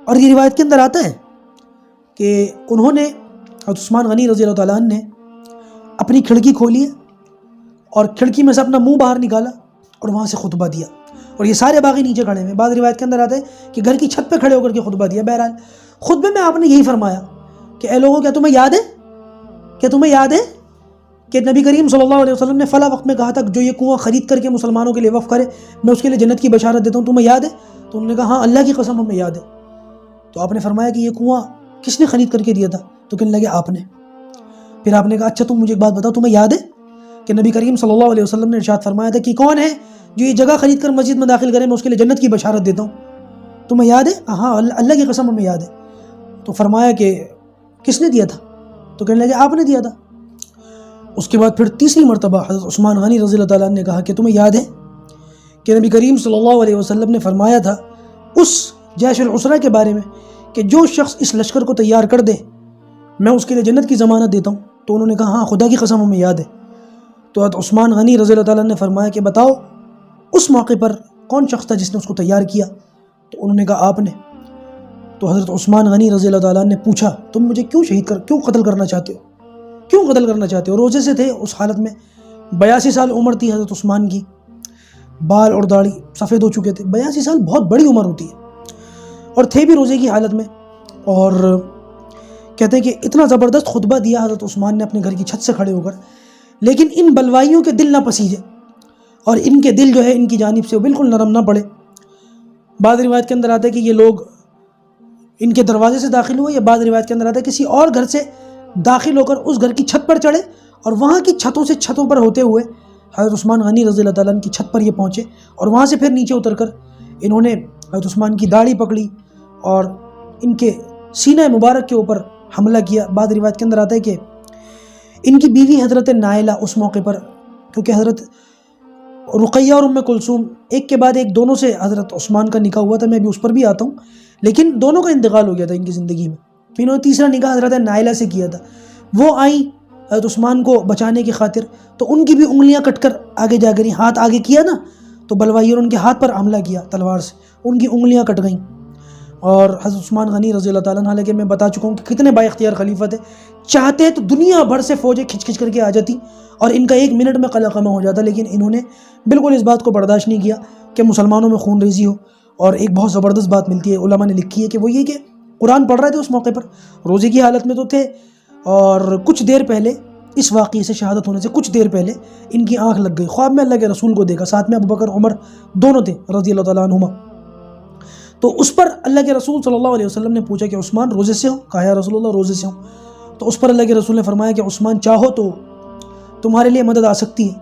اور یہ روایت کے اندر آتا ہے کہ انہوں نے حضرت عثمان غنی رضی اللہ تعالیٰ عنہ نے اپنی کھڑکی کھولی ہے اور کھڑکی میں سے اپنا منہ باہر نکالا اور وہاں سے خطبہ دیا، اور یہ سارے باغی نیچے کھڑے ہیں۔ بعض روایت کے اندر آتا ہے کہ گھر کی چھت پہ کھڑے ہو کر کے خطبہ دیا۔ بہرحال خطبے میں آپ نے یہی فرمایا کہ اے لوگوں، کیا تمہیں یاد ہے کہ نبی کریم صلی اللہ علیہ وسلم نے فلاں وقت میں کہا تھا کہ جو یہ کنواں خرید کر کے مسلمانوں کے لیے وقف کرے میں اس کے لیے جنت کی بشارت دیتا ہوں، تمہیں یاد ہے؟ تو انہوں نے کہا ہاں اللہ کی قسم ہمیں یاد ہے۔ تو آپ نے فرمایا کہ یہ کنواں کس نے خرید کر کے دیا تھا؟ تو کہنے لگے آپ نے۔ پھر آپ نے کہا اچھا تم مجھے ایک بات بتاؤ، تمہیں یاد ہے کہ نبی کریم صلی اللہ علیہ وسلم نے ارشاد فرمایا تھا کہ کون ہے جو یہ جگہ خرید کر مسجد میں داخل کرے میں اس کے لیے جنت کی بشارت دیتا ہوں؟ تمہیں یاد ہے؟ ہاں اللہ کی قسم ہمیں یاد ہے۔ تو فرمایا کہ کس نے دیا تھا؟ تو کہنے لگے آپ نے دیا تھا۔ اس کے بعد پھر تیسری مرتبہ حضرت عثمان غنی رضی اللہ تعالیٰ عنہ نے کہا کہ تمہیں یاد ہے کہ نبی کریم صلی اللہ علیہ وسلم نے فرمایا تھا اس جیش العسرہ کے بارے میں کہ جو شخص اس لشکر کو تیار کر دے میں اس کے لیے جنت کی ضمانت دیتا ہوں؟ تو انہوں نے کہا ہاں خدا کی قسم ہمیں یاد ہے۔ تو حضرت عثمان غنی رضی اللہ تعالیٰ عنہ نے فرمایا کہ بتاؤ اس موقع پر کون شخص تھا جس نے اس کو تیار کیا؟ تو انہوں نے کہا آپ نے۔ تو حضرت عثمان غنی رضی اللہ تعالیٰ عنہ نے پوچھا تم مجھے کیوں قتل کرنا چاہتے ہو؟ روزے سے تھے اس حالت میں، 82 سال عمر تھی حضرت عثمان کی، بال اور داڑھی سفید ہو چکے تھے۔ 82 سال بہت بڑی عمر ہوتی ہے، اور تھے بھی روزے کی حالت میں، اور کہتے ہیں کہ اتنا زبردست خطبہ دیا حضرت عثمان نے اپنے گھر کی چھت سے کھڑے ہو کر، لیکن ان بلوائیوں کے دل نہ پسیجے اور ان کے دل جو ہے ان کی جانب سے بالکل نرم نہ پڑے۔ بعض روایت کے اندر آتا ہے کہ یہ لوگ ان کے دروازے سے داخل ہوئے، یا بعض روایت کے اندر آتا ہے کسی اور گھر سے داخل ہو کر اس گھر کی چھت پر چڑھے، اور وہاں کی چھتوں پر ہوتے ہوئے حضرت عثمان غنی رضی اللہ تعالیٰ عنہ کی چھت پر یہ پہنچے، اور وہاں سے پھر نیچے اتر کر انہوں نے حضرت عثمان کی داڑھی پکڑی اور ان کے سینہ مبارک کے اوپر حملہ کیا۔ بعض روایت کے اندر آتا ہے کہ ان کی بیوی حضرت نائلہ اس موقع پر، کیونکہ حضرت رقیہ اور ام کلثوم ایک کے بعد ایک دونوں سے حضرت عثمان کا نکاح ہوا تھا، میں بھی اس پر بھی آتا ہوں، لیکن دونوں کا انتقال ہو گیا تھا ان کی زندگی میں۔ پھر انہوں نے تیسرا نکاح حضرت نائلہ سے کیا تھا، وہ آئیں حضرت عثمان کو بچانے کی خاطر، تو ان کی بھی انگلیاں کٹ کر آگے جا کر ہاتھ آگے کیا نا، تو بلوائیوں نے ان کے ہاتھ پر حملہ کیا تلوار سے، ان کی انگلیاں کٹ گئیں۔ اور حضرت عثمان غنی رضی اللہ تعالیٰ عنہ، حالانکہ میں بتا چکا ہوں کہ کتنے با اختیار خلیفہ تھے، چاہتے تو دنیا بھر سے فوجیں کھچ کر کے آ جاتی اور ان کا 1 منٹ میں قلع قمع ہو جاتا، لیکن انہوں نے بالکل اس بات کو برداشت نہیں کیا کہ مسلمانوں میں خون ریزی ہو۔ اور ایک بہت زبردست بات ملتی ہے، علماء نے لکھی ہے کہ وہ یہ کہ قرآن پڑھ رہے تھے اس موقع پر، روزے کی حالت میں تو تھے، اور کچھ دیر پہلے اس واقعے سے، شہادت ہونے سے کچھ دیر پہلے ان کی آنکھ لگ گئی، خواب میں اللہ کے رسول کو دیکھا، ساتھ میں ابو بکر عمر دونوں تھے رضی اللہ تعالیٰ عنہما۔ تو اس پر اللہ کے رسول صلی اللہ علیہ وسلم نے پوچھا کہ عثمان روزے سے ہو؟ کہا یا رسول اللہ روزے سے ہوں۔ تو اس پر اللہ کے رسول نے فرمایا کہ عثمان چاہو تو تمہارے لیے مدد آ سکتی ہے،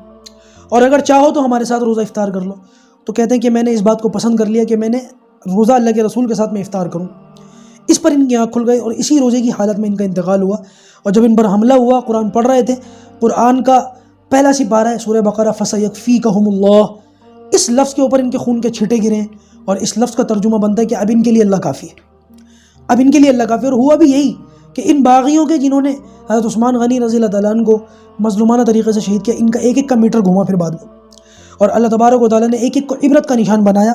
اور اگر چاہو تو ہمارے ساتھ روزہ افطار کر لو۔ تو کہتے ہیں کہ میں نے اس بات کو پسند کر لیا کہ میں نے روزہ اللہ کے رسول کے ساتھ میں افطار کروں۔ اس پر ان کی آنکھ کھل گئی اور اسی روزے کی حالت میں ان کا انتقال ہوا۔ اور جب ان پر حملہ ہوا، قرآن پڑھ رہے تھے، قرآن کا پہلا سپارہ ہے سورہ بقرہ، فَسَيَكْفِيكَهُمُ اللَّهُ، اس لفظ کے اوپر ان کے خون کے چھٹے گرے ہیں، اور اس لفظ کا ترجمہ بنتا ہے کہ اب ان کے لیے اللہ کافی ہے، اب ان کے لیے اللہ کافی ہے۔ اور ہوا بھی یہی کہ ان باغیوں کے جنہوں نے حضرت عثمان غنی رضی اللہ تعالیٰ عنہ کو مظلومانہ طریقے سے شہید کیا، ان کا ایک ایک کا میٹر گھوما پھر بعد میں، اور اللہ تبارک و تعالیٰ نے ایک ایک کو عبرت کا نشان بنایا۔